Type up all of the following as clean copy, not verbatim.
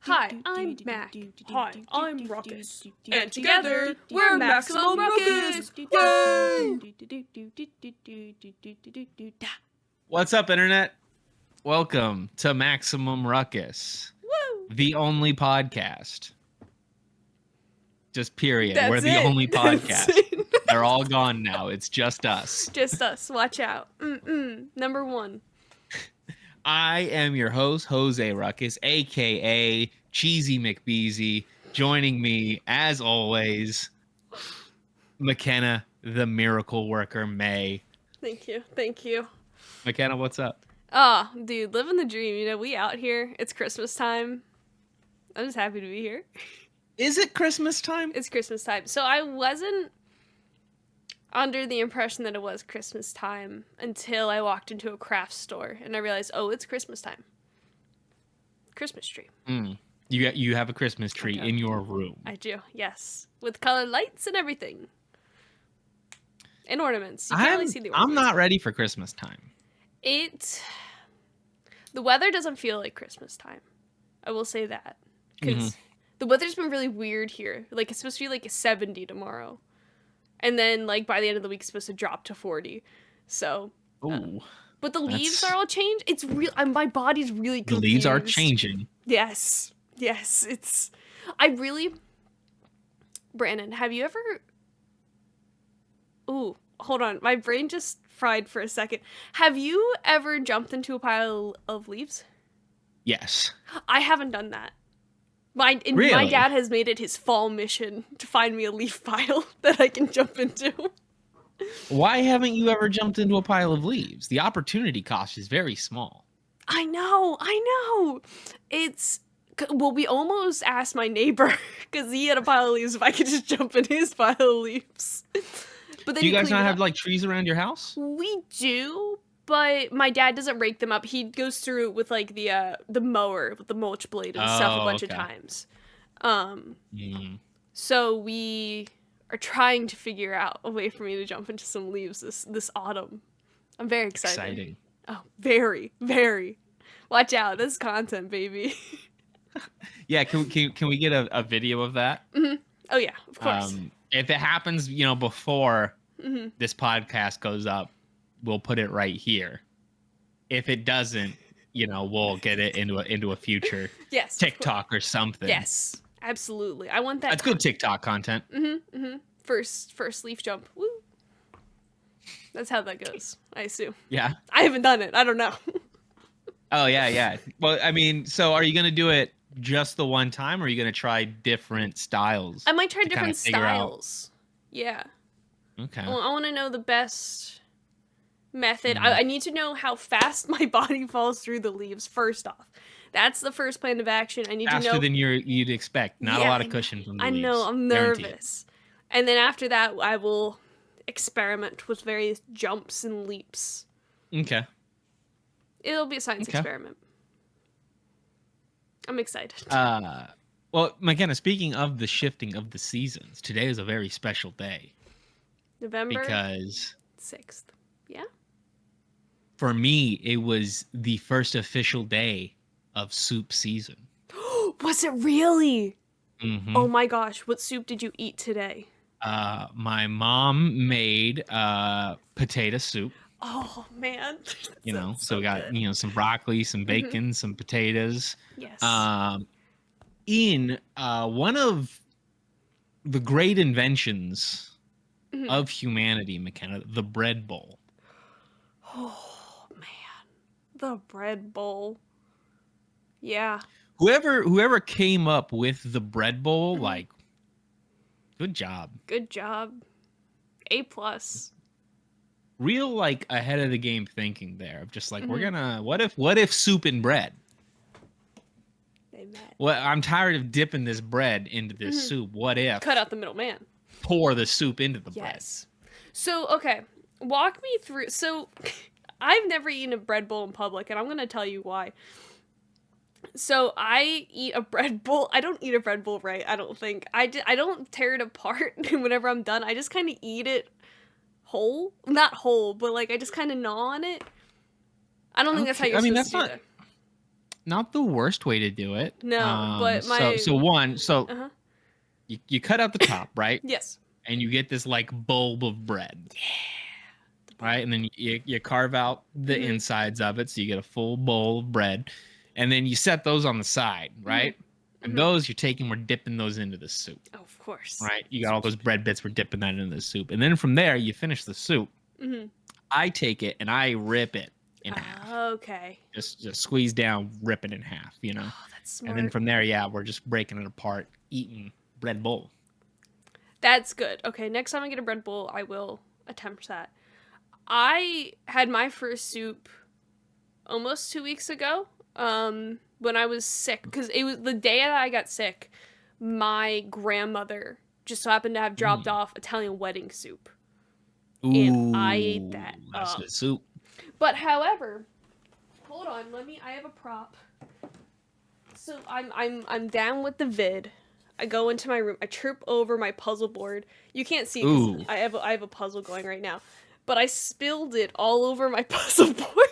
Hi, I'm Mac. Hi, I'm Ruckus. And together, we're Maximum Ruckus! Yay! What's up, Internet? Welcome to Maximum Ruckus, Woo! the only podcast. Just period. That's We're the it. only That's podcast. it. They're all gone now. It's just us. Just us. Watch out. Number one. I am your host, Jose Ruckus, a.k.a. Cheesy McBeezy. Joining me, as always, Makenna, the miracle worker, May. Thank you. Thank you. Makenna, what's up? Oh, dude, living the dream. You know, we out here. It's Christmas time. I'm just happy to be here. Is it Christmas time? It's Christmas time. So I wasn't under the impression that it was Christmas time until I walked into a craft store and I realized, oh, it's Christmas time. Christmas tree. You have a Christmas tree Okay. in your room. I do, yes. With colored lights and everything. And ornaments. You can't really see the ornaments. I'm not ready for Christmas time. The weather doesn't feel like Christmas time. I will say that. Because the weather's been really weird here. Like, it's supposed to be like 70 tomorrow. And then, like, by the end of the week, it's supposed to drop to 40. So. Ooh. But the leaves are all changed. It's real. My body's really confused. The leaves are changing. Yes. Yes. It's. Brandon, have you ever. Ooh, hold on. My brain just fried for a second. Have you ever jumped into a pile of leaves? Yes. I haven't done that. My Really? dad has made it his fall mission to find me a leaf pile that I can jump into. Why haven't you ever jumped into a pile of leaves? The opportunity cost is very small. I know. Well, we almost asked my neighbor because he had a pile of leaves if I could just jump in his pile of leaves. But then Do you guys cleaned not it have up. like trees around your house? We do, but my dad doesn't rake them up. He goes through it with like the mower with the mulch blade and stuff a bunch of times. So we are trying to figure out a way for me to jump into some leaves this autumn. I'm very excited. Exciting. Oh, very, very. Watch out. This is content, baby. Yeah, can we get a video of that? Oh, yeah, of course. If it happens, before this podcast goes up, we'll put it right here. If it doesn't, we'll get it into a future Yes, TikTok or something. Yes, absolutely. I want that. That's good TikTok content. First leaf jump. Woo. That's how that goes, I assume. Yeah. I haven't done it. I don't know. Oh, yeah. Well, I mean, so are you going to do it just the one time, or are you going to try different styles? I might try to kinda different figure out? styles. Yeah. Okay. I want to know the best method. I need to know how fast my body falls through the leaves, first off. That's the first plan of action. I need Faster to know. than you'd expect. Not a Yeah, lot of cushion from the leaves. I know, I'm Guaranteed. nervous. And then after that, I will experiment with various jumps and leaps. Okay. It'll be a science experiment. I'm excited. Well, McKenna, speaking of the shifting of the seasons, today is a very special day. November Because 6th. Yeah? for me, it was the first official day of soup season. Was it really? Mm-hmm. Oh my gosh, what soup did you eat today? My mom made potato soup. Oh man. So we got some broccoli, some bacon, some potatoes. Yes. In one of the great inventions of humanity, McKenna, the bread bowl. Oh man. The bread bowl. Yeah. Whoever came up with the bread bowl, like, good job. Good job. A+. Real, like, ahead of the game thinking there of just like, we're gonna, what if soup and bread? They met. Well, I'm tired of dipping this bread into this soup. What if Cut out the middle man. pour the soup into the bread? Yes. So, okay. Walk me through. So, I've never eaten a bread bowl in public, and I'm going to tell you why. So, I eat a bread bowl. I don't eat a bread bowl right, I don't think. I don't tear it apart whenever I'm done. I just kind of eat it whole. Not whole, but, like, I just kind of gnaw on it. I don't think that's how you're supposed to do it. not the worst way to do it. No, but So my uh-huh. you cut out the top, right? Yes. And you get this like bulb of bread, right? And then you carve out the insides of it, so you get a full bowl of bread, and then you set those on the side, right? And those we're dipping those into the soup. Oh, of course. Right? You got all those bread bits, we're dipping that into the soup. And then from there, you finish the soup. I take it and I rip it in half. Okay. Just squeeze down, rip it in half, you know? Oh, that's smart. And then from there, yeah, we're just breaking it apart, eating bread bowl. That's good. Okay, next time I get a bread bowl, I will attempt that. I had my first soup almost 2 weeks ago, when I was sick, because it was the day that I got sick. My grandmother just so happened to have dropped off Italian wedding soup, and I ate that. That's good soup. But however, hold on, I have a prop. So I'm down with the vid. I go into my room. I trip over my puzzle board. You can't see it 'cause I have a puzzle going right now. But I spilled it all over my puzzle board.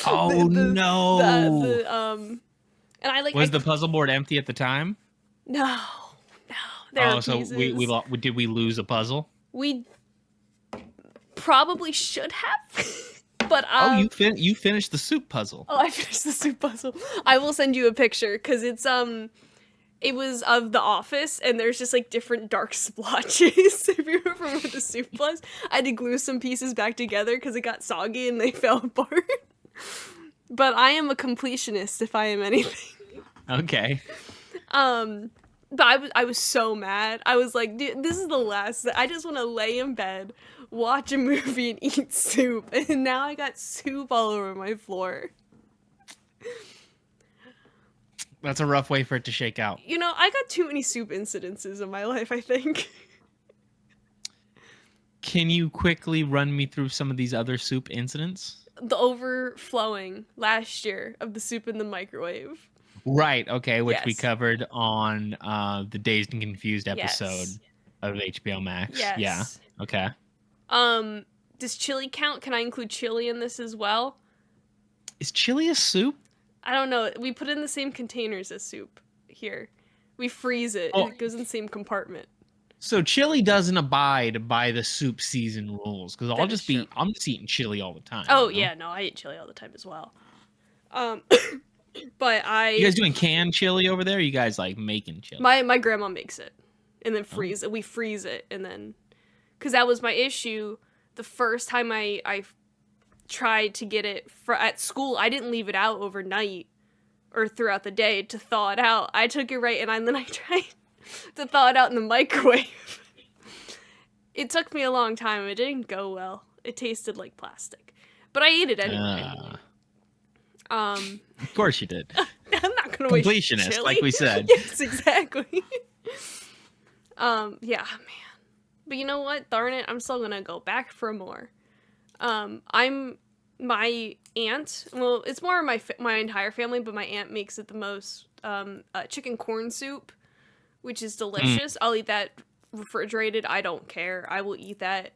Oh no! And I like. Was the puzzle board empty at the time? No. There are so pieces. did we lose a puzzle? We probably should have. But you finished the soup puzzle. Oh, I finished the soup puzzle. I will send you a picture because it's it was of The Office, and there's just like different dark splotches. If you remember what the soup was, I had to glue some pieces back together because it got soggy and they fell apart. But I am a completionist if I am anything. Okay. But I was so mad. I was like, dude, this is the last. I just want to lay in bed, watch a movie, and eat soup. And now I got soup all over my floor. That's a rough way for it to shake out. You know, I got too many soup incidences in my life, I think. Can you quickly run me through some of these other soup incidents? The overflowing last year of the soup in the microwave. Right, okay, which we covered on the Dazed and Confused episode of HBO Max. Yes. Yeah, okay. Does chili count? Can I include chili in this as well? Is chili a soup? I don't know. We put it in the same containers as soup here. We freeze it. Oh. It goes in the same compartment. So chili doesn't abide by the soup season rules because I'm just eating chili all the time. Oh, you know? Yeah, no, I eat chili all the time as well. But you guys doing canned chili over there? Or you guys like making chili? My grandma makes it and then freeze it. We freeze it and then, because that was my issue the first time I tried to get it at school. I didn't leave it out overnight or throughout the day to thaw it out. I took it right and then I tried to thaw it out in the microwave. It took me a long time. It didn't go well. It tasted like plastic, but I ate it anyway. Of course you did. I'm not gonna waste completionist, chili. like we said. Yes, exactly. Yeah, man. But you know what? Darn it, I'm still gonna go back for more. My aunt. Well, it's more my entire family, but my aunt makes it the most. Chicken corn soup, which is delicious. I'll eat that refrigerated. I don't care. I will eat that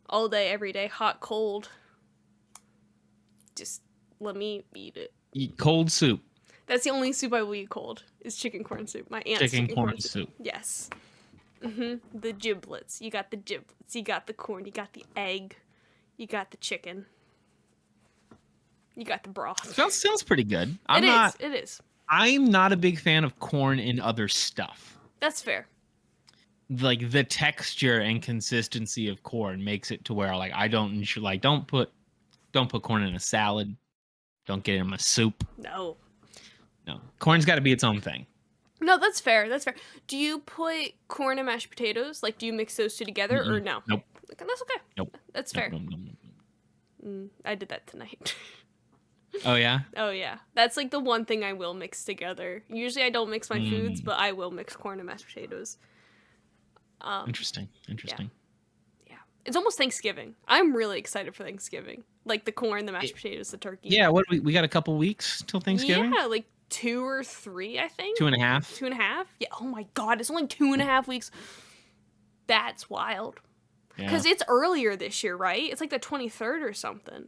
all day, every day, hot, cold. Just let me eat it. Eat cold soup. That's the only soup I will eat cold. Is chicken corn soup. My aunt's chicken corn soup. Yes. The giblets. You got the giblets. You got the corn. You got the egg. You got the chicken. You got the broth. Sounds pretty good. It is. I'm not a big fan of corn in other stuff. That's fair. Like the texture and consistency of corn makes it to where like I don't put corn in a salad. Don't get it in my soup. No. Corn's got to be its own thing. No, that's fair. Do you put corn and mashed potatoes? Like, do you mix those two together or no? Nope. That's okay. Nope. That's fair. Nope. I did that tonight. Oh, yeah? Oh, yeah. That's like the one thing I will mix together. Usually I don't mix my foods, but I will mix corn and mashed potatoes. Interesting. Yeah. It's almost Thanksgiving. I'm really excited for Thanksgiving. Like the corn, the mashed potatoes, the turkey. Yeah, what we got a couple weeks till Thanksgiving? Yeah, like 2 or 3, I think. 2.5. 2.5? Yeah. Oh my God, it's only 2.5 weeks. That's wild. Because it's earlier this year, right? It's like the 23rd or something.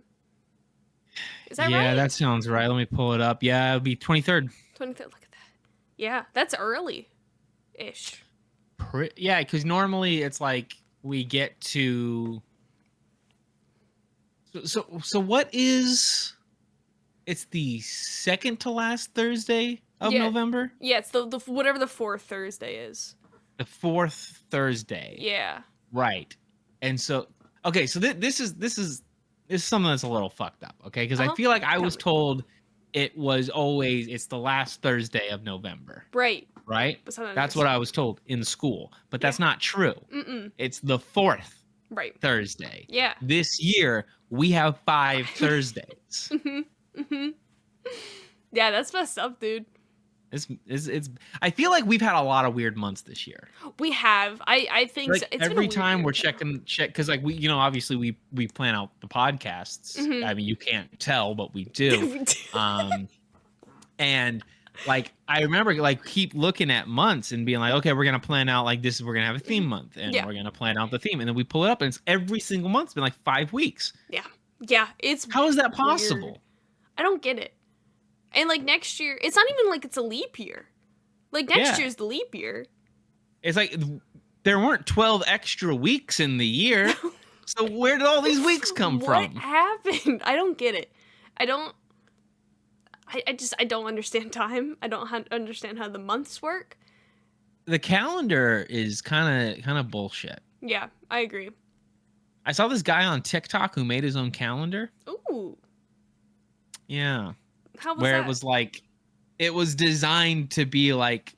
Is that Yeah, right? that sounds right. Let me pull it up. Yeah, it'll be 23rd. 23rd. Look at that. Yeah, that's early-ish. Yeah, because normally it's like we get to. So what is? It's the second to last Thursday of Yeah. November. Yeah, it's the whatever the fourth Thursday is. The fourth Thursday. Yeah. Right. And so, okay, so this is something that's a little fucked up. Okay, because I Uh-huh. feel like I Tell was me. told it's the last Thursday of November. Right. Right. But sometimes That's what I was told in school, but Yeah. that's not true. Mm-mm. It's the fourth Right. Thursday. Yeah. This year we have 5 Thursdays. Mm-hmm. Yeah, that's messed up, dude. It's I feel like we've had a lot of weird months this year. We have. I think Like so. It's been a every weird time year. we're check because like obviously we plan out the podcasts. Mhm. I mean, you can't tell, but we do. And like I remember like keep looking at months and being like, okay, we're gonna plan out like this. We're gonna have a theme month, and Yeah. we're gonna plan out the theme, and then we pull it up, and it's every single month. It's been like 5 weeks. Yeah. Yeah. It's How is that weird. possible? I don't get it. And like next year, it's not even like it's a leap year. Like next Yeah. year's the leap year. It's like there weren't 12 extra weeks in the year. So where did all these weeks come What from? happened? I don't get it. I don't. I don't understand time. I don't understand how the months work. The calendar is kind of bullshit. Yeah, I agree. I saw this guy on TikTok who made his own calendar. Ooh, Yeah. how was Where that? it was like it was designed to be like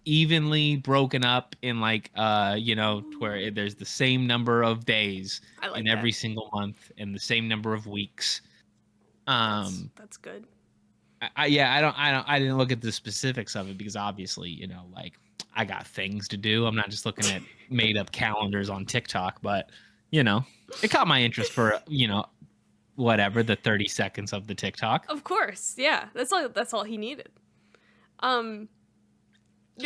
evenly broken up in like where there's the same number of days I like in that. every single month and the same number of weeks. That's good. I didn't look at the specifics of it because obviously, like I got things to do. I'm not just looking at made up calendars on TikTok, but it caught my interest for, whatever the 30 seconds of the TikTok. Of course, yeah. That's all he needed. Yeah,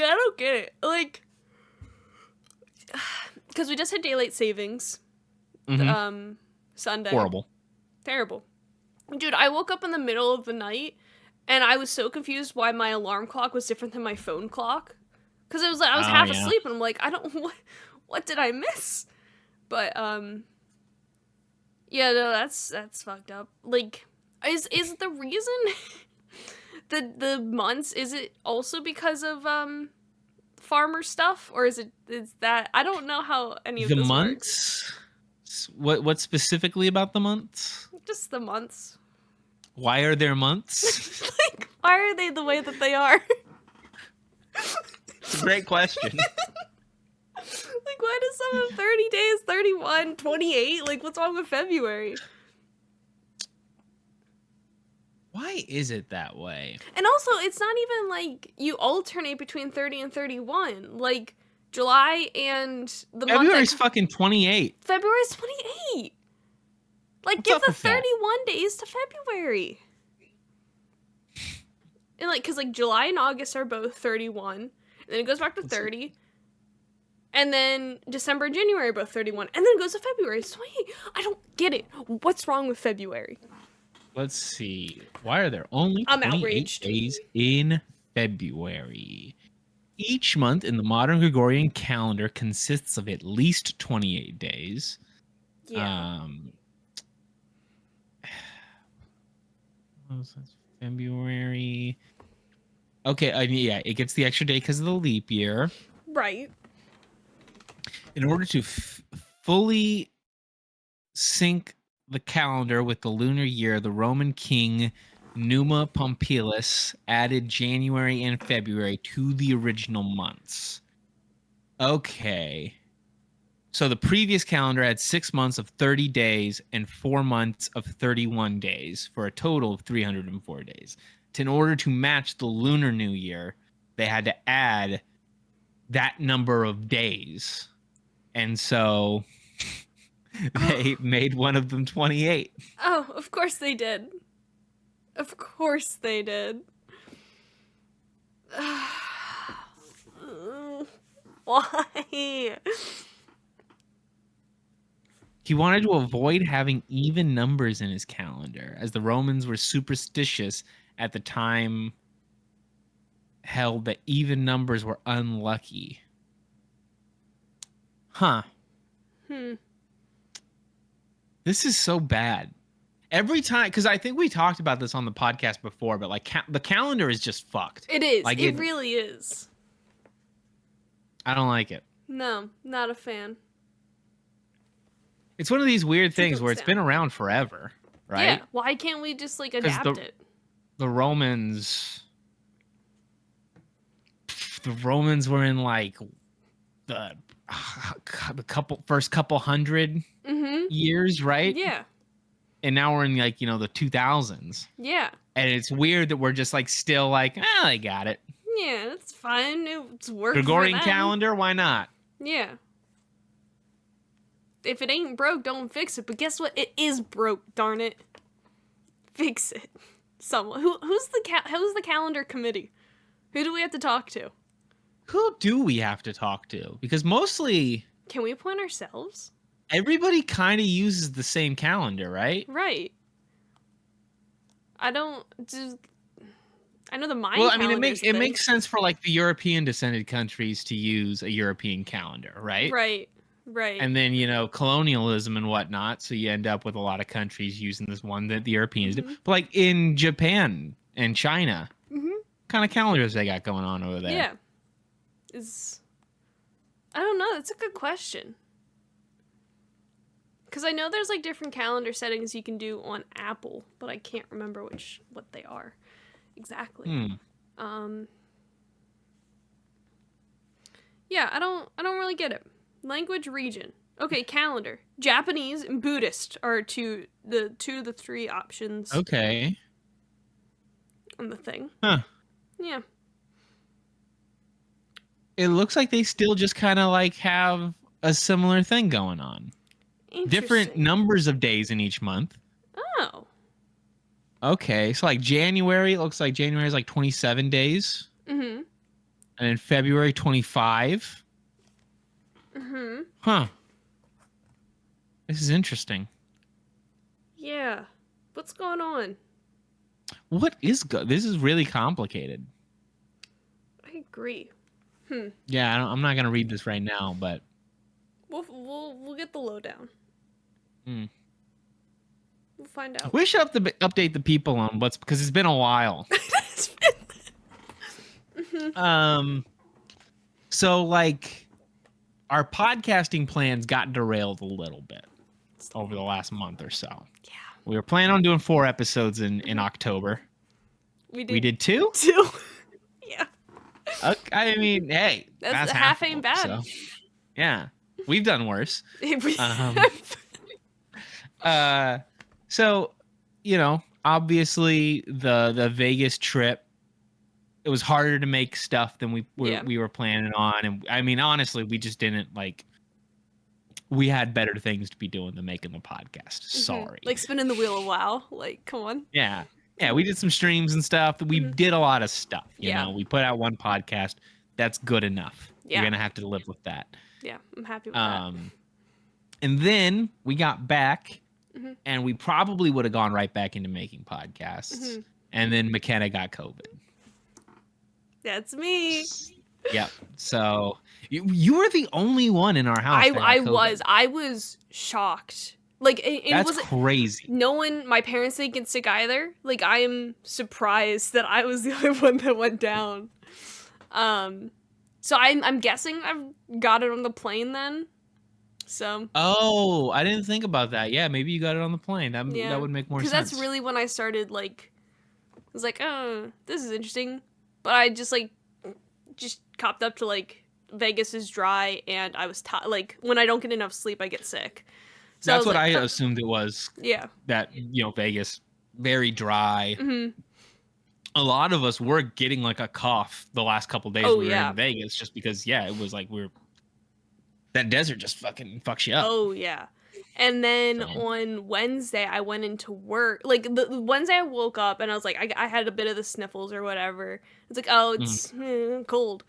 I don't get it. Like, because we just had daylight savings. Sunday. Horrible. Terrible. Dude, I woke up in the middle of the night and I was so confused why my alarm clock was different than my phone clock. Because it was like I was half asleep and I'm like, I don't what did I miss? But yeah, no, that's fucked up. Like, is the reason the months, is it also because of farmer stuff, or is that I don't know how any of The this months? What specifically about the months? works. Just the months. Why are there months? Like, why are they the way that they are? It's a great question. Like, why does some have 30 days, 31, 28? Like, what's wrong with February? Why is it that way? And also, it's not even like you alternate between 30 and 31. Like, July and the February's month fucking 28. February's 28. Like, What's give up the with that? 31 days to February. And like, cause like July and August are both 31, and then it goes back to 30, and then December and January are both 31, and then it goes to February. So I don't get it. What's wrong with February? Let's see. Why are there only I'm 28 outraged. days in February? Each month in the modern Gregorian calendar consists of at least 28 days. Yeah. February. Okay, yeah, it gets the extra day because of the leap year. Right. In order to fully sync the calendar with the lunar year, the Roman king Numa Pompilius added January and February to the original months. Okay. So the previous calendar had 6 months of 30 days and 4 months of 31 days for a total of 304 days. In order to match the Lunar New Year, they had to add that number of days. And so they made one of them 28. Oh, of course they did. Of course they did. Why? He wanted to avoid having even numbers in his calendar, as the Romans were superstitious at the time, held that even numbers were unlucky. Huh. This is so bad. Every time, because I think we talked about this on the podcast before, but like the calendar is just fucked. It is. Like it really is. I don't like it. No, not a fan. It's one of these weird things where it's been around forever, right? Yeah. Why can't we just like adapt it? The Romans were in like the first couple hundred years, right? Yeah. And now we're in like, the 2000s. Yeah. And it's weird that we're just like still like, I got it. Yeah, it's fine. It's working. Gregorian calendar, why not? Yeah. If it ain't broke, don't fix it. But guess what? It is broke, darn it. Fix it. Someone. Who's the calendar committee? Who do we have to talk to? Who do we have to talk to? Because mostly... Can we appoint ourselves? Everybody kind of uses the same calendar, right? Right. I know the Mayan Well, I mean, it makes sense for like the European descended countries to use a European calendar, right? Right. Right. And then, colonialism and whatnot. So you end up with a lot of countries using this one that the Europeans do. But like in Japan and China, kind of calendars they got going on over there? Yeah. I don't know. That's a good question. Because I know there's like different calendar settings you can do on Apple, but I can't remember what they are exactly. Yeah, I don't really get it. Language, region. Okay, calendar. Japanese and Buddhist are the three options. Okay. On the thing. Huh. Yeah. It looks like they still just kind of like have a similar thing going on. Different numbers of days in each month. Oh. Okay, so like January, it looks like January is like 27 days. And then February 25. Huh. This is interesting. Yeah. What's going on? What is good? This is really complicated. I agree. Yeah, I'm not gonna read this right now, but we'll get the lowdown. We'll find out. We should have to update the people on because it's been a while. So like our podcasting plans got derailed a little bit over the last month or so. Yeah. We were planning on doing 4 episodes in October. We did 2? 2. Yeah. I mean, hey, that's half ain't bad. So, yeah, we've done worse. So, obviously the Vegas trip, it was harder to make stuff than we were planning on. And I mean, honestly, we just didn't we had better things to be doing than making the podcast. Sorry. Like spinning the wheel of WoW. Like, come on. Yeah. Yeah. We did some streams and stuff. We did a lot of stuff. You Yeah. know, we put out one podcast. That's good enough. Yeah. You're going to have to live with that. Yeah. I'm happy with that. And then we got back and we probably would have gone right back into making podcasts. And then Makenna got COVID. That's me. Yep. So you were the only one in our house. I was shocked. Like that's crazy. No one, my parents didn't get sick either. Like I am surprised that I was the only one that went down. So I'm guessing I've got it on the plane then. So. Oh, I didn't think about that. Yeah, maybe you got it on the plane. That would make more sense. Because that's really when I started I was like, oh, this is interesting. But I just copped up to Vegas is dry and I was when I don't get enough sleep, I get sick. So that's what I assumed it was. Yeah. That, Vegas, very dry. A lot of us were getting a cough the last couple days we were in Vegas just because, it was that desert just fucking fucks you up. Oh, yeah. And then on Wednesday, I went into work. The Wednesday I woke up and I was like, I had a bit of the sniffles or whatever. It's like, oh, it's cold.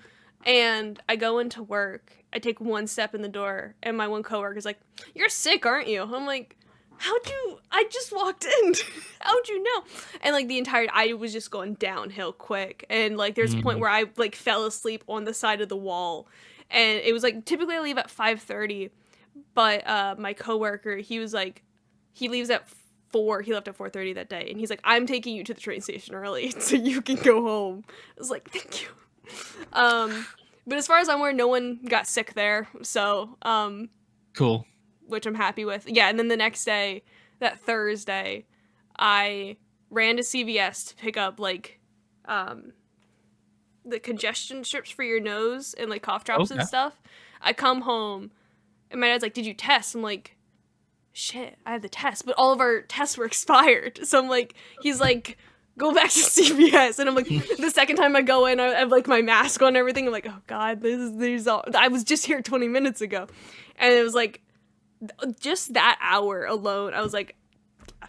And I go into work. I take one step in the door, and my one coworker is like, "You're sick, aren't you?" I'm like, I just walked in. How'd you know? And like I was just going downhill quick. And like there's a point Mm. where I like fell asleep on the side of the wall. And it was like typically I leave at 5:30, but my coworker, he was like, he leaves at 4. He left at 4:30 that day, and he's like, "I'm taking you to the train station early so you can go home." I was like, "Thank you." But as far as I'm aware, no one got sick there, so Cool. which I'm happy with. Yeah, and then the next day, that Thursday, I ran to CVS to pick up like the congestion strips for your nose and like cough drops and Okay. stuff. I come home and my dad's like, "Did you test?" I'm like, "Shit, I have the test," but all of our tests were expired. So I'm like, he's like, "Go back to CVS," and I'm like, the second time I go in, I have like my mask on and everything. I'm like, "Oh God, these all." I was just here 20 minutes ago, and it was like, just that hour alone, I was like,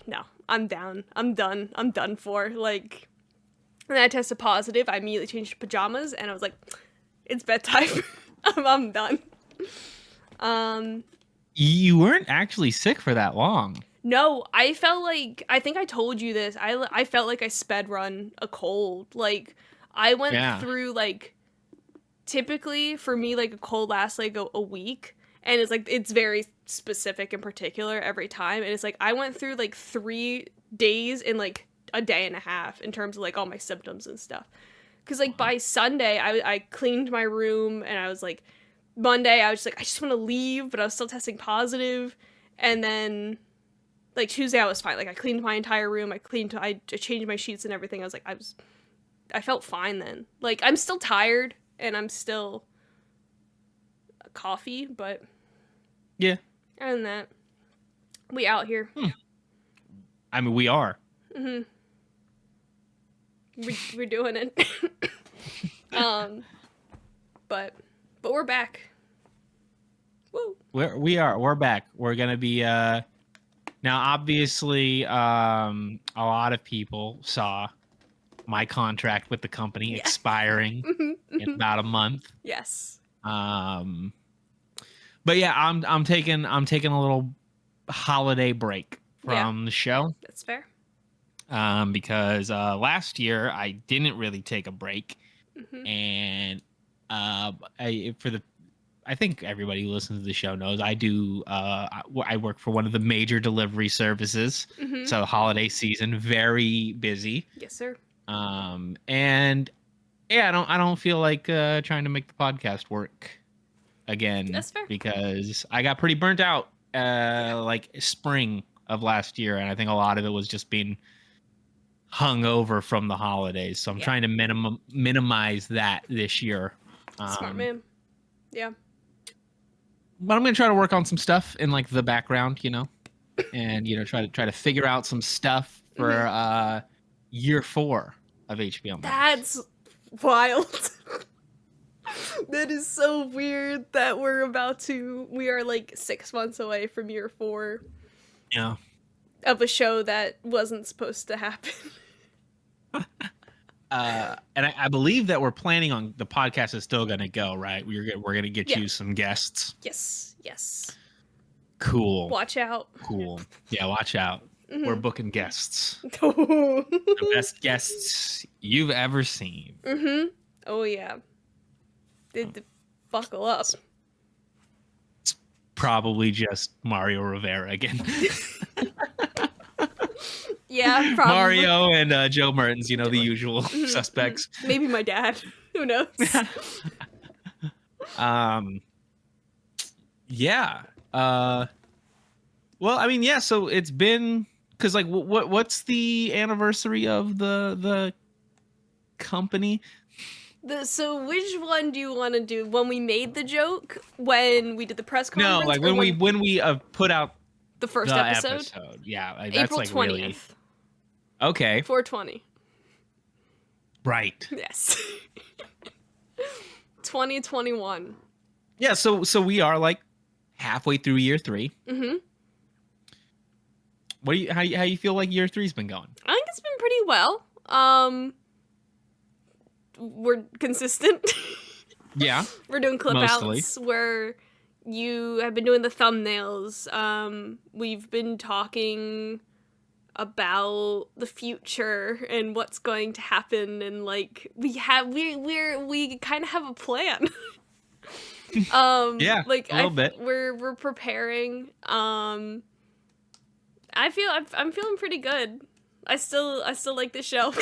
"No, I'm down. I'm done. I'm done for." Like, and I tested positive. I immediately changed to pajamas, and I was like, "It's bedtime. I'm done." You weren't actually sick for that long. No, I felt like, I think I told you this. I felt like I sped run a cold. Like I went Yeah. through like, typically for me like a cold lasts like a week, and it's like it's very specific and particular every time, and it's like I went through like 3 days in like a day and a half in terms of like all my symptoms and stuff. Cuz like by Sunday I cleaned my room, and I was like, Monday I was just like, I just want to leave, but I was still testing positive. And then like Tuesday I was fine. Like I cleaned my entire room. I changed my sheets and everything. I felt fine then. Like I'm still tired and I'm still coffee, but Yeah. other than that, we out here. I mean, we are. We're doing it. But we're back. Woo. We're back. We're gonna be now. Obviously, a lot of people saw my contract with the company Yeah. expiring in about a month. Yes. But yeah, I'm taking a little holiday break from the show. That's fair. Because last year I didn't really take a break, and I think everybody who listens to the show knows I do. I work for one of the major delivery services, so holiday season very busy. Yes, sir. And yeah, I don't feel like trying to make the podcast work again. That's fair. Because I got pretty burnt out like spring of last year, and I think a lot of it was just being hung over from the holidays. So I'm trying to minimize that this year. Smart man. Yeah. But I'm gonna try to work on some stuff in like the background, and try to figure out some stuff for year 4 of HBO Mak. That's wild. That is so weird that we are like 6 months away from year 4. Yeah. Of a show that wasn't supposed to happen. And I believe that we're planning on the podcast is still gonna go, right? We're gonna get you some guests. Yes. Cool. Watch out. Cool. Yeah, watch out. We're booking guests. The best guests you've ever seen. Oh yeah. Buckle up. It's probably just Mario Rivera again. Yeah, probably. Mario and Joe Mertens, the usual suspects. Maybe my dad. Who knows? Yeah. Well, I mean, yeah. So it's been because like, what's the anniversary of the company? So which one do you want to do? When we made the joke? When we did the press conference? No, like when we put out the first episode? Yeah, like, April that's 20th. Like really... Okay. 420. Right. Yes. 2021. Yeah, so we are like halfway through year 3. How you feel like year 3's been going? I think it's been pretty well. We're consistent. Yeah, We're doing clip mostly. outs where you have been doing the thumbnails. We've been talking about the future and what's going to happen, and like we kind of have a plan. Yeah, Like a little bit. we're preparing. I'm feeling pretty good. I still like the show.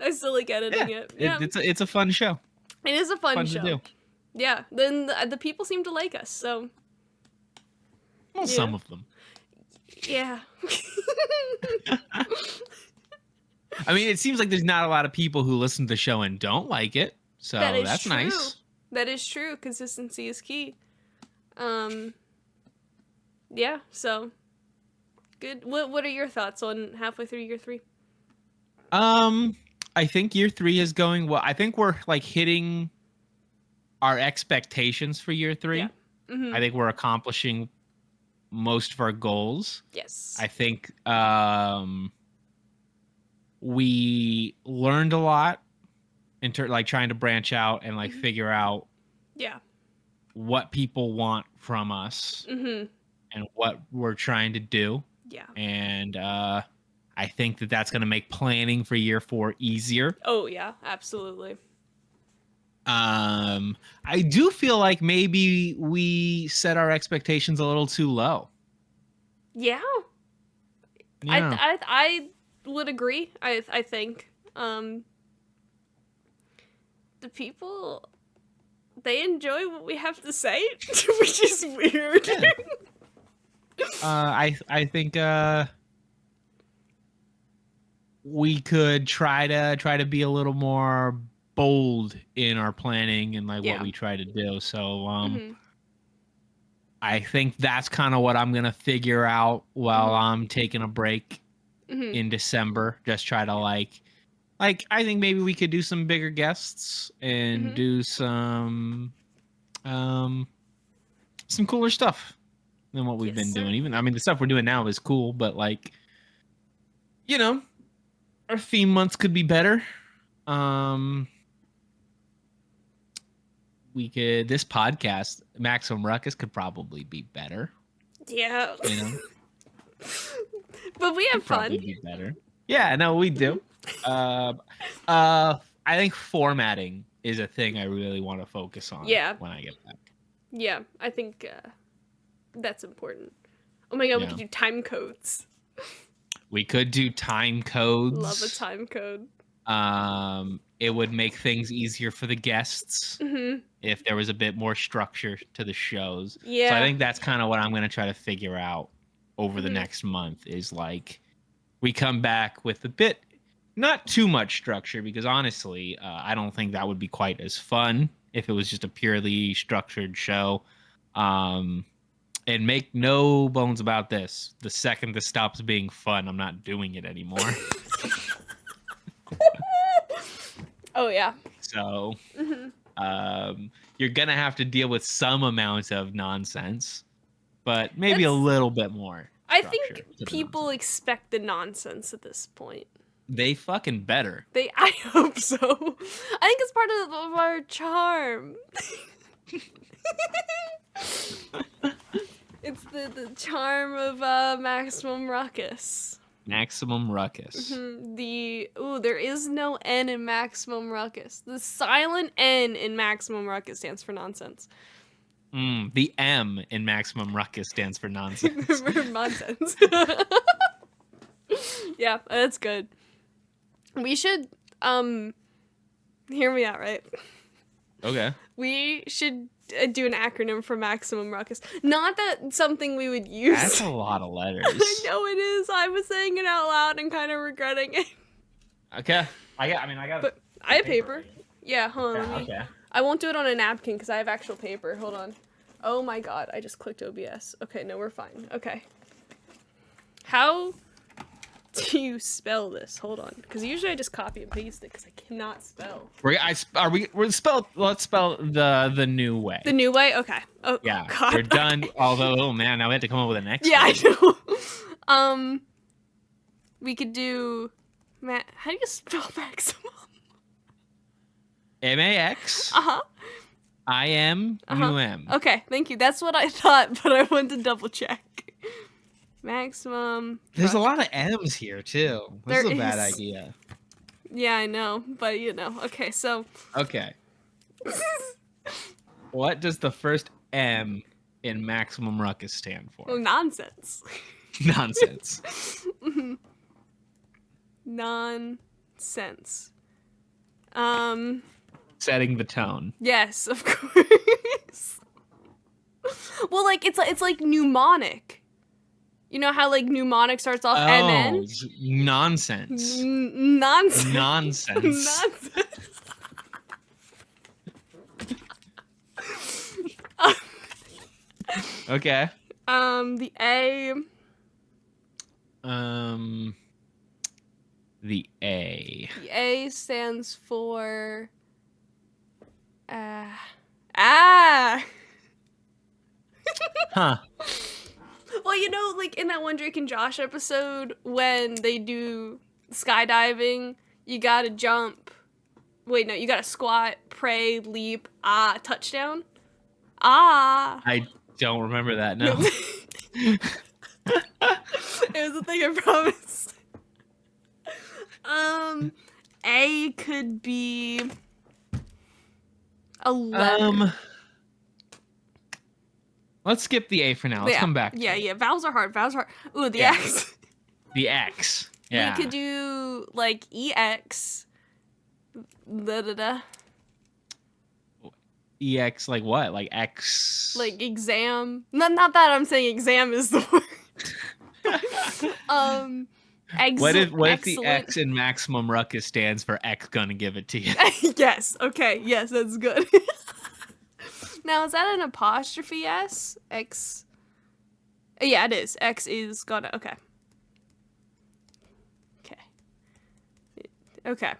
I still like editing Yeah, it. Yeah, it's a fun show. it is a fun To show. do. Yeah, then the people seem to like us, so Well, yeah. some of them. Yeah. I mean, it seems like there's not a lot of people who listen to the show and don't like it, so that's true. nice. That is true. Consistency is key. Yeah. So good. What are your thoughts on halfway through year 3? I think year 3 is going well. I think we're like hitting our expectations for year 3. Yeah. Mm-hmm. I think we're accomplishing most of our goals. Yes. I think we learned a lot like trying to branch out and like figure out what people want from us and what we're trying to do. Yeah. And I think that's going to make planning for year 4 easier. Oh yeah, absolutely. I do feel like maybe we set our expectations a little too low. Yeah. I would agree. I think the people, they enjoy what we have to say, which is weird. Yeah. I think we could try to be a little more bold in our planning and like what we try to do. So I think that's kind of what I'm gonna figure out while I'm taking a break in December. Just try to like I think maybe we could do some bigger guests and do some cooler stuff than what we've been doing. Even I mean the stuff we're doing now is cool, but like our theme months could be better. This podcast, Maximum Ruckus, could probably be better. Yeah. But we have fun. Be better. Yeah, no, we do. I think formatting is a thing I really want to focus on when I get back. Yeah, I think that's important. Oh my god, we could do time codes. We could do time codes. Love a time code. It would make things easier for the guests if there was a bit more structure to the shows. Yeah. So I think that's kind of what I'm going to try to figure out over the next month is like we come back with a bit, not too much structure, because honestly, I don't think that would be quite as fun if it was just a purely structured show. And make no bones about this. The second this stops being fun, I'm not doing it anymore. Oh, yeah. So, you're going to have to deal with some amount of nonsense, but maybe a little bit more. I think people expect the nonsense at this point. They fucking better. I hope so. I think it's part of our charm. It's the charm of Maximum Ruckus. Maximum Ruckus. There is no N in Maximum Ruckus. The silent N in Maximum Ruckus stands for nonsense. The M in Maximum Ruckus stands for nonsense. For nonsense. Yeah, that's good. We should hear me out, right? Okay. We should do an acronym for Maximum Ruckus. Not that something we would use. That's a lot of letters. I know it is. I was saying it out loud and kind of regretting it. Okay. I got. But I have paper. Yeah, hold on. Okay. I won't do it on a napkin because I have actual paper. Hold on. Oh my god, I just clicked OBS. Okay, no, we're fine. Okay. How do you spell this? Hold on, because usually I just copy and paste it because I cannot spell. Let's spell the new way. The new way? Okay. Oh yeah. God. We're done. Although, oh man, now we have to come up with an next. Yeah, one. I know. We could do. How do you spell maximum? M-A-X. Uh-huh. Uh-huh. I-M-U-M. Okay, thank you. That's what I thought, but I wanted to double check. Maximum. There's a lot of M's here, too. This There is a bad is. idea. Yeah, I know, but Okay, so. Okay. What does the first M in Maximum Ruckus stand for? Nonsense. Nonsense. Nonsense. Setting the tone. Yes, of course. Well, like it's like mnemonic. You know how like mnemonic starts off MN? Nonsense. Nonsense. Nonsense. Nonsense. Okay. The A. The A. The A stands for. Huh. Well, like in that one Drake and Josh episode when they do skydiving, you gotta jump. Wait, no, you gotta squat, pray, leap, touchdown. I don't remember that, no. It was a thing, I promise. A could be 11. Let's skip the A for now. Let's come back. Yeah. Vowels are hard. Ooh, the Yeah. X. The X. Yeah. We could do like EX. EX, like what? Like X. Like exam. Not that I'm saying exam is the word. What if the X in Maximum Ruckus stands for X gonna give it to you? Yes. Okay. Yes, that's good. Now, is that an apostrophe S? X. Yeah, it is. X is gonna. Okay. Okay.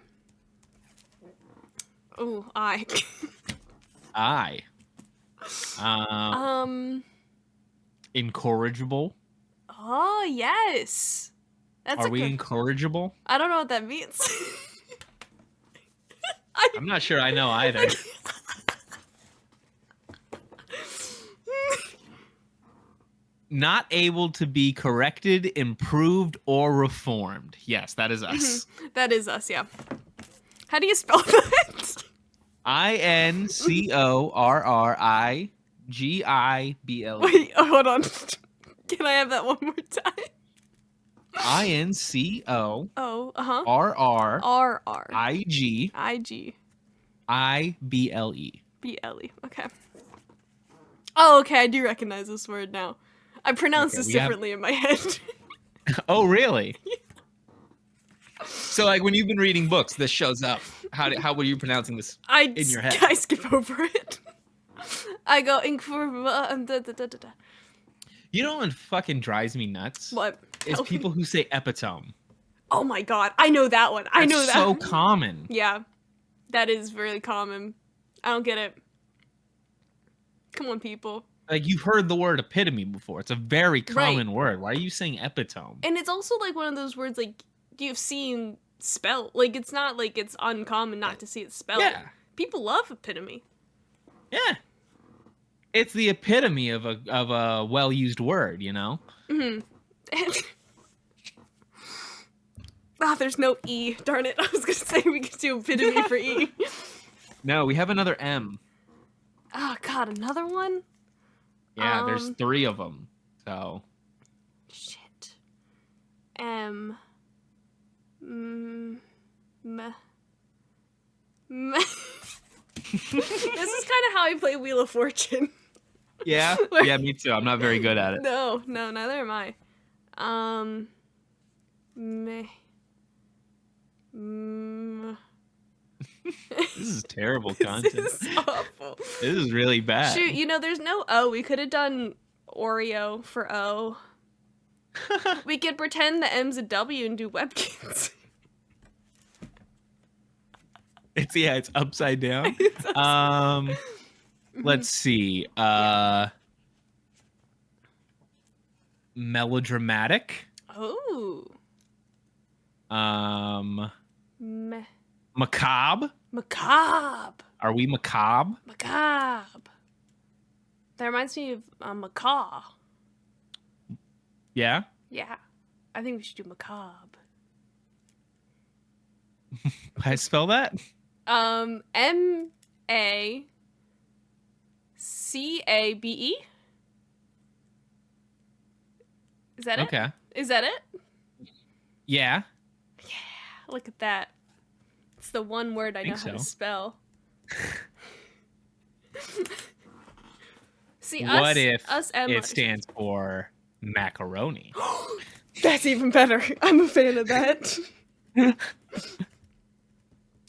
Oh, I. Incorrigible. Oh, yes. Are we incorrigible? I don't know what that means. I'm not sure I know either. Not able to be corrected, improved, or reformed. Yes, that is us. That is us, yeah. How do you spell that? Incorrigible. Wait, hold on. Can I have that one more time? Incorrigible. Okay. Oh, okay, I do recognize this word now. I pronounce this differently in my head. Oh, really? So, like, when you've been reading books, this shows up. How were you pronouncing this in your head? I skip over it. I go, You know what fucking drives me nuts? What? Is people who say epitome. Oh my god, I know that one. I know that. So common. Yeah, that is very common. I don't get it. Come on, people. Like, you've heard the word epitome before. It's a very common word. Why are you saying epitome? And it's also like one of those words like you've seen spelled. Like, it's not like it's uncommon not to see it spelled. Yeah. People love epitome. Yeah. It's the epitome of a well-used word, you know? Mm-hmm. There's no E. Darn it. I was going to say we could do epitome for E. No, we have another M. Oh, God, another one? Yeah, there's 3 of them. So. Shit. M. This is kind of how I play Wheel of Fortune. Yeah? Yeah, me too. I'm not very good at it. No, neither am I. This is terrible content. This is awful. This is really bad. Shoot, there's no O. We could have done Oreo for O. We could pretend the M's a W and do Webkins. It's upside down. Let's see. Melodramatic. Oh. Macabre? Macabre. Are we macabre? Macabre. That reminds me of macaw. Yeah. Yeah. I think we should do macabre. How I spell that? Macabe. Is that it? Okay. Is that it? Yeah. Yeah. Look at that. It's the one word I know how to So. spell. See, What if us it Emma. stands for macaroni? That's even better. I'm a fan of that.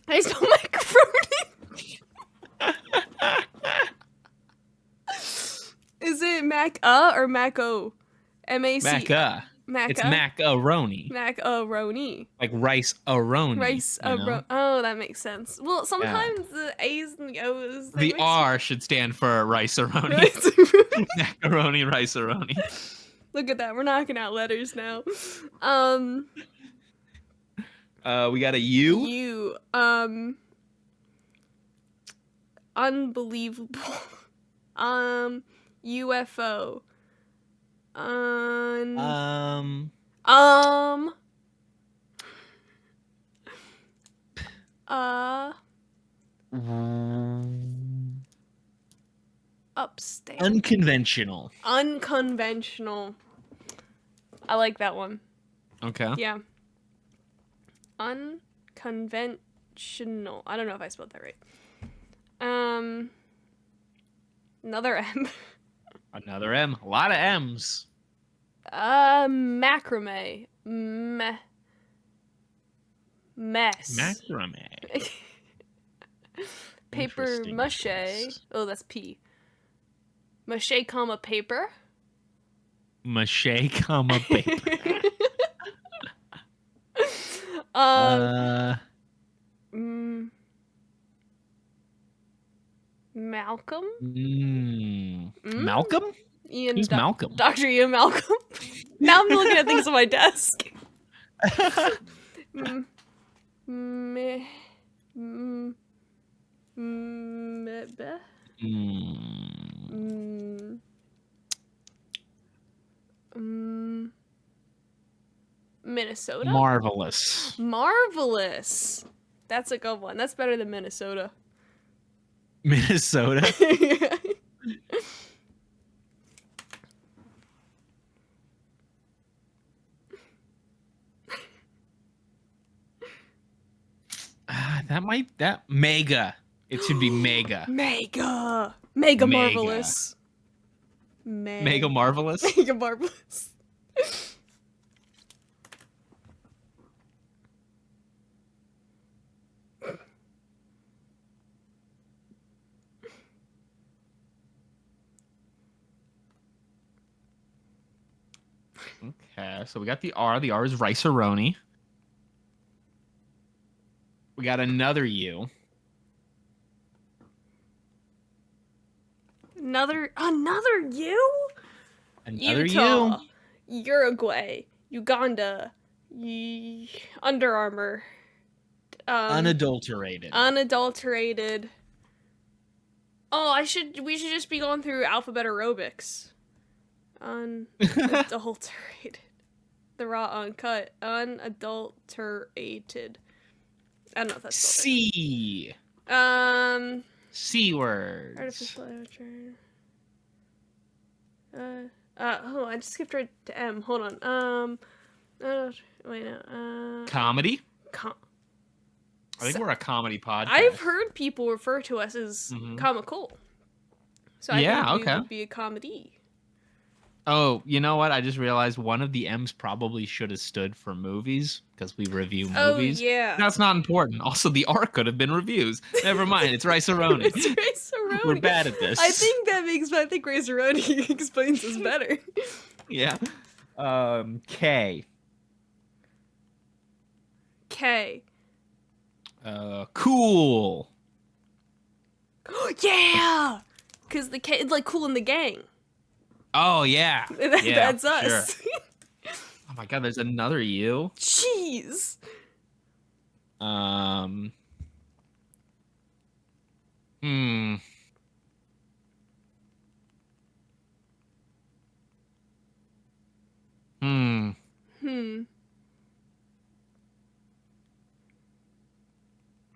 I spell macaroni. Is it Mac-a or Mac-o? M-A-C. Maca. Maca? It's macaroni. Macaroni. Like rice-a-roni. Rice you know? Oh, that makes sense. Well, sometimes the A's and the O's. The R should stand for rice-a-roni. Macaroni, rice-a-roni. Look at that. We're knocking out letters now. We got a U. U. Unbelievable. UFO. Upstate. Unconventional. Unconventional. I like that one. Okay. Yeah. Unconventional. I don't know if I spelled that right. Another M. Another M. A lot of M's. Macrame. Mess. Macrame. Paper Interesting mache. choice. Oh, that's P. Mache, comma, paper. Mache, comma, paper. Malcolm? Malcolm? Ian. Who's Malcolm? Dr. Ian Malcolm. Now I'm looking at things on my desk. Minnesota? Marvelous. Marvelous. That's a good one. That's better than Minnesota. Minnesota? that mega. It should be mega. Mega marvelous. Mega marvelous? Mega marvelous. Okay, so we got the R. The R is rice-a-roni. We got another U. Another U? Another Utah, U. Uruguay, Uganda, Under Armour. Unadulterated. Unadulterated. Oh, we should just be going through alphabet aerobics. Unadulterated. The raw uncut. Unadulterated. I don't know if that's C. C words. Artificial amateur. Hold on, I just skipped right to M. Hold on. Wait, no. Comedy? I think we're a comedy podcast. I've heard people refer to us as comical. So I think we would be a comedy. Oh, you know what? I just realized one of the M's probably should have stood for movies because we review movies. Oh, yeah. That's not important. Also, the R could have been reviews. Never mind. It's rice-a-roni. It's rice-a-roni. We're bad at this. I think rice-a-roni explains us better. Yeah. K. K. Cool. Yeah! Because the K is like Cool in the Gang. Oh, yeah. That's us. Sure. Oh my god, there's another U. Jeez.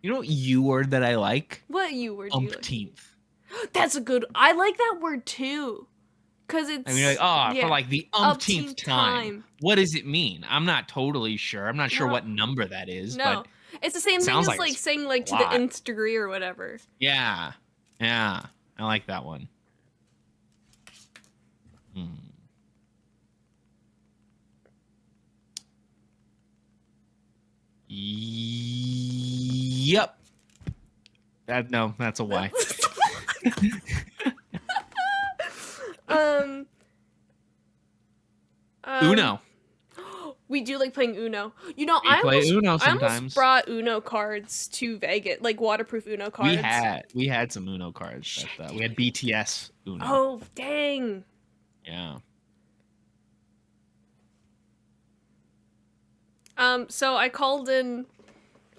You know what U word that I like? What U word do you like? Umpteenth. That's a good. I like that word too, cause it's. I mean, like, oh, for yeah, like the umpteenth time. What does it mean? I'm not totally sure. I'm not sure No, what number that is, no, but it's the same it thing sounds as like like it's saying like a to the lot. nth degree or whatever. Yeah, yeah, I like that one. Hmm. Yep. That's a Y. um, Uno. We do like playing Uno. You know, We play Uno I almost sometimes. brought Uno cards to Vegas, like waterproof Uno We cards. had some Uno cards. We had BTS Uno. Oh dang! Yeah. So I called in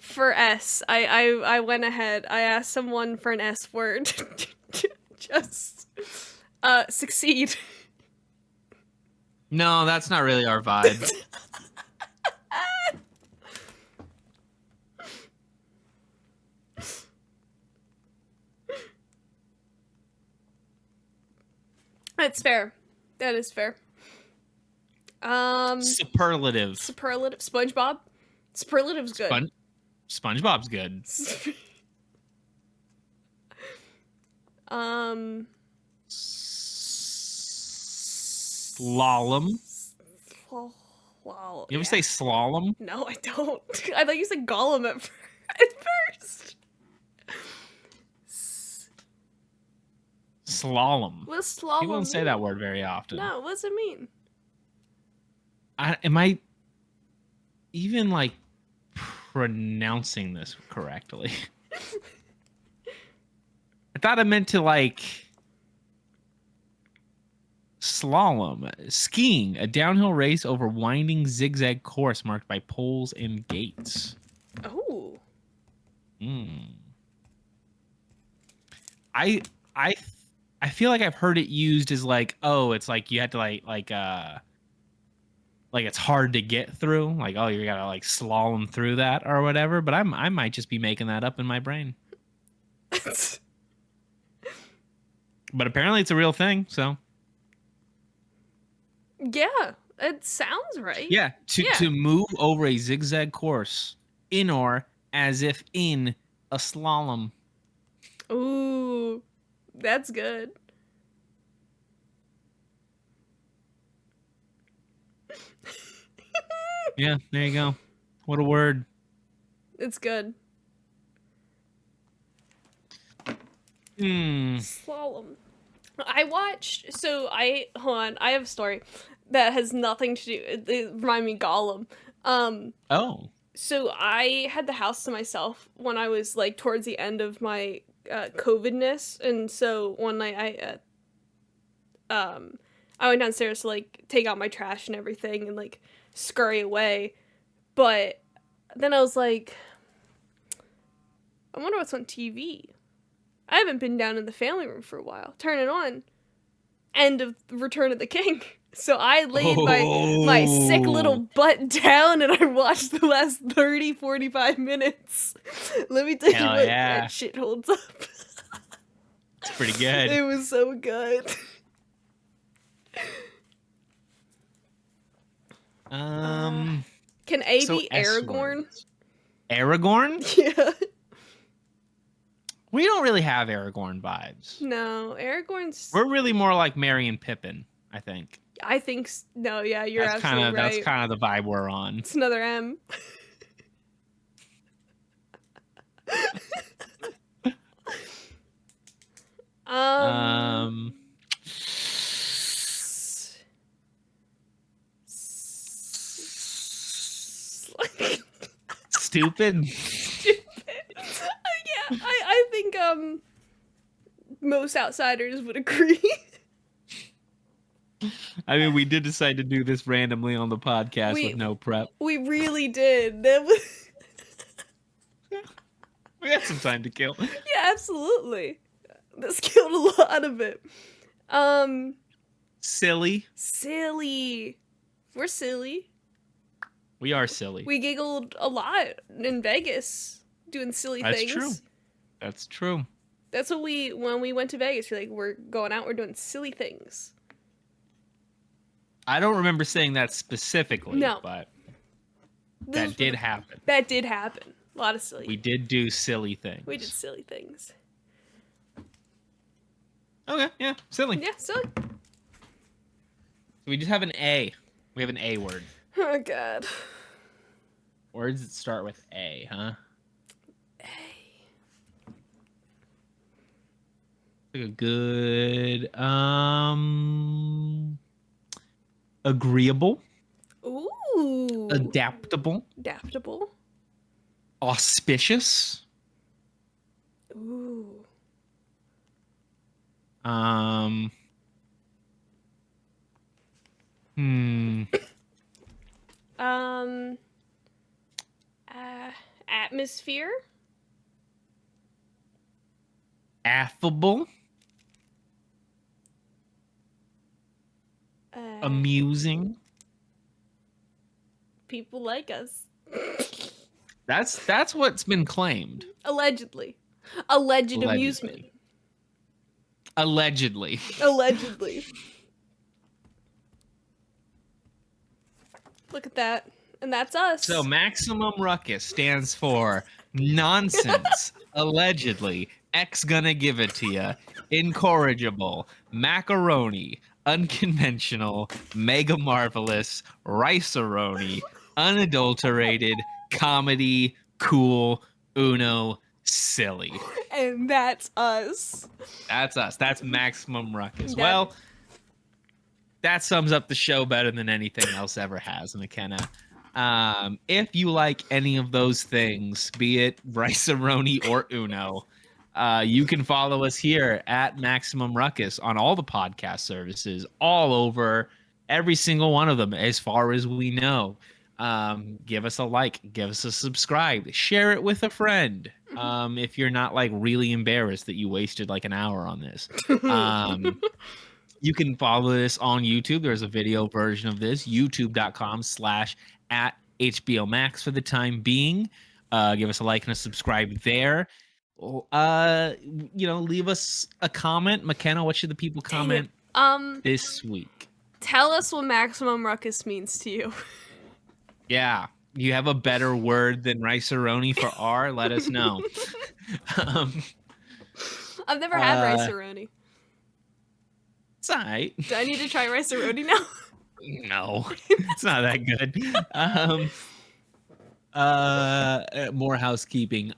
for S. I went ahead. I asked someone for an S word to just succeed. No, that's not really our vibe. That's fair. That is fair. Superlative. Superlative. SpongeBob. Superlative's good. SpongeBob's good. Slalom. Wow. You ever say slalom? No, I don't. I thought you said Gollum at first. Slalom. What's slalom? People don't say that word very often. No, what does it mean? Am I even like pronouncing this correctly? I thought I meant to like slalom, skiing, a downhill race over winding zigzag course marked by poles and gates. Oh. I feel like I've heard it used as like, oh, it's like you had to like it's hard to get through, like, oh, you gotta like slalom through that or whatever. But I might just be making that up in my brain. But apparently it's a real thing, so. Yeah, it sounds right. Yeah, to move over a zigzag course in or as if in a slalom. Ooh, that's good. Yeah, there you go. What a word. It's good. Slalom. Hold on, I have a story that has nothing to do, it remind me of Gollum. Oh. So I had the house to myself when I was like towards the end of my COVIDness, and so one night I went downstairs to like take out my trash and everything and like scurry away, but then I was like, I wonder what's on TV. I haven't been down in the family room for a while. Turn it on. End of Return of the King. So I laid my sick little butt down and I watched the last 30, 45 minutes. Let me tell you what, that shit holds up. It's pretty good. It was so good. Can A be Aragorn? Aragorn? Yeah. We don't really have Aragorn vibes. No, Aragorn's... We're really more like Merry and Pippin, I think. No, yeah, you're absolutely right. That's kind of the vibe we're on. It's another M. Stupid. Yeah, I think most outsiders would agree. I mean, we did decide to do this randomly on the podcast with no prep. We really did. We had some time to kill. Yeah, absolutely. This killed a lot of it. Silly. We're silly. We are silly. We giggled a lot in Vegas doing silly That's things. true. That's true. That's what when we went to Vegas, we're going out, we're doing silly things. I don't remember saying that specifically, No. but Those that did happen. That did happen. A lot of silly. We did do silly things. We did silly things. Okay, yeah, silly. Yeah, silly. So we just have an A. We have an A word. Oh, God. Words that start with A, huh? A. A good, agreeable. Ooh. Adaptable. Adaptable. Auspicious. Ooh. Atmosphere. Affable. Amusing. People like us. That's what's been claimed. Allegedly. Alleged amusement. Allegedly. Allegedly. Look at that. And that's us. So Maximum Ruckus stands for nonsense, allegedly, X gonna give it to ya, incorrigible, macaroni, unconventional, mega marvelous, rice-a-roni, unadulterated, comedy, cool, uno, silly. And that's us. That's us. That's Maximum Ruckus. Well, that sums up the show better than anything else ever has, Makenna. If you like any of those things, be it rice-a-roni or uno, you can follow us here at Maximum Ruckus on all the podcast services, all over, every single one of them, as far as we know. Give us a like, give us a subscribe, share it with a friend. If you're not like really embarrassed that you wasted like an hour on this. You can follow this on YouTube. There's a video version of this, youtube.com/@HBO Max for the time being. Give us a like and a subscribe there. Leave us a comment. Makenna, what should the people comment this week? Tell us what Maximum Ruckus means to you. Yeah. You have a better word than rice-a-roni for R? Let us know. I've never had rice-a-roni. It's all right. Do I need to try rice-a-roni now? No, it's not that good. More housekeeping.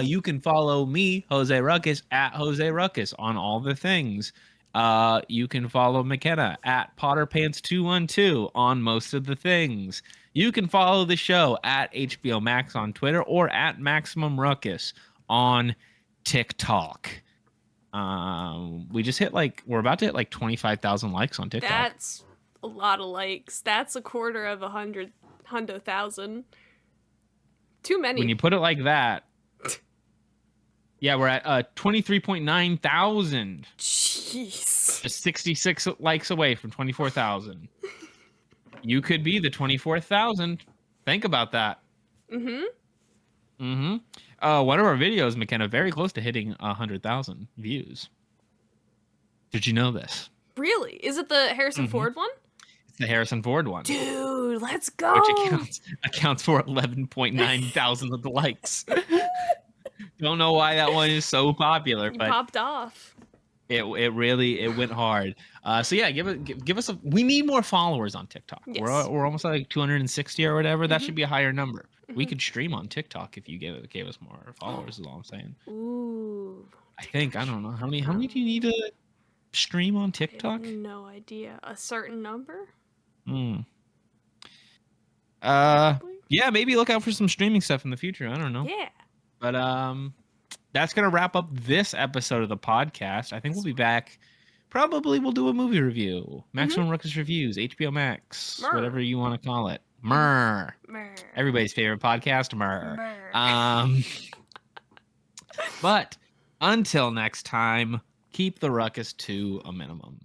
You can follow me, Jose Ruckus, at Jose Ruckus on all the things. You can follow Makenna at PotterPants212 on most of the things. You can follow the show at HBO Max on Twitter or at Maximum Ruckus on TikTok. We're about to hit like 25,000 likes on TikTok. That's a lot of likes. That's a quarter of 100,000. Too many. When you put it like that, yeah, we're at 23.9 thousand. Jeez. Just 66 likes away from 24,000. You could be the 24,000. Think about that. Mm-hmm. Mm-hmm. One of our videos, Makenna, very close to hitting 100,000 views. Did you know this? Really? Is it the Harrison Ford one? It's the Harrison Ford one. Dude, let's go. Which accounts for 11.9 thousand of the likes. Don't know why that one is so popular, but popped off. It really went hard. So yeah, give us we need more followers on TikTok. Yes. We're almost at like 260 or whatever. That should be a higher number. We could stream on TikTok if you gave us more followers. Is all I'm saying. Ooh. I don't know how many do you need to stream on TikTok? I have no idea. A certain number? Yeah, maybe look out for some streaming stuff in the future. I don't know. Yeah. But that's gonna wrap up this episode of the podcast. I think we'll be back. Probably we'll do a movie review. Maximum Ruckus Reviews, HBO Max, whatever you want to call it. Murr. Everybody's favorite podcast, Murr. But until next time, keep the ruckus to a minimum.